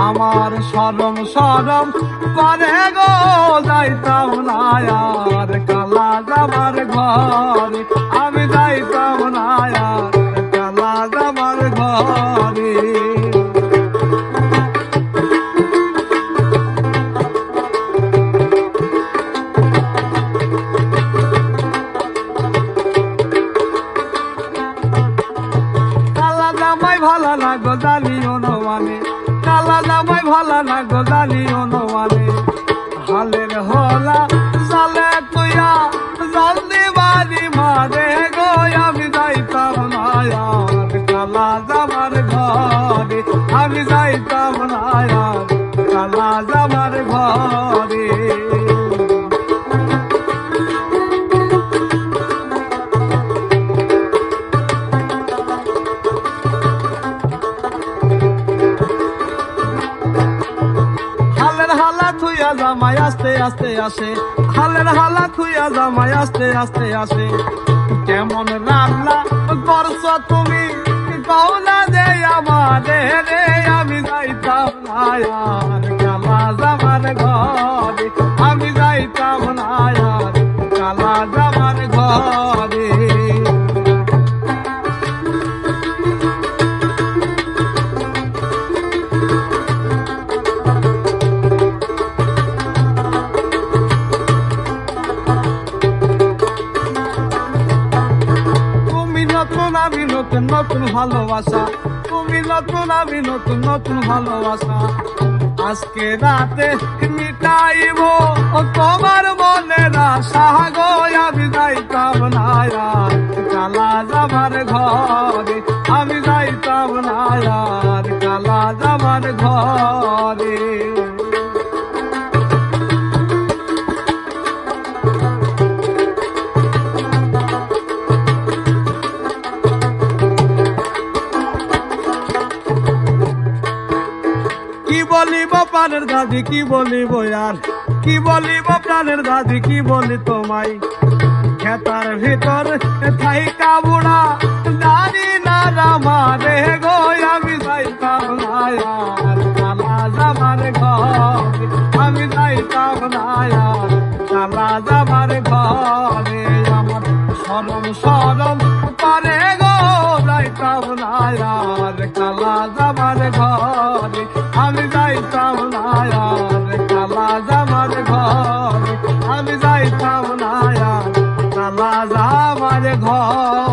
আমার শরম শরম করে গো যাইতাম না আর কালা জামার ঘরে, আমি যাইতাম না আর কালা জামার ঘরে। কালা জামাই ভালো না গো জানিও নমানে, কালা জামাই ভালো না গো জানিও নমানে, হালের হলা জালে তুইয়া জলদি বাড়ি মারে গো, আমি যাইতাম না আর কালা জামার ঘরে, আমি যাইতাম না আর কালা জামার ঘরে। থুইয়া জামাই আস্তে আস্তে আসে, হালের হালা থুইয়া জামাই আস্তে আস্তে আসে, কেমন রান্না করছ তুমি কও না যে আমারে রে, আমি যাইতাম না আর কালা জামার ঘরে, আমি যাইতাম না আর কালা জামার ঘরে। আমি নতুন নতুন ভালোবাসা, তুমি নতুন আমি নতুন নতুন ভালোবাসা, আজকে রাতে মিটাইব তোমার মনের আশা গো, আমি যাইতাম না আর কালা জামার ঘরে, আমি যাইতাম না আর কালা জামার ঘরে। কি বলিব প্রাণের দাদি, কি বলিব আর কি বলিব প্রাণের দাদি, কি বলি তোমায়, খেতার ভিতর থাইকা বুড়া দাদি না রামারে গো, আমি যাইতাম না আর কালা জামার ঘরে, আমি যাইতাম না আর কালা জামার ঘরে। আমার শরম শরম করে গো যাইতাম না আর কালা জামার ঘরে, আমি যাইতাম না আর কালা জামার ঘরে, আমি যাইতাম না আর কালা জামার ঘরে।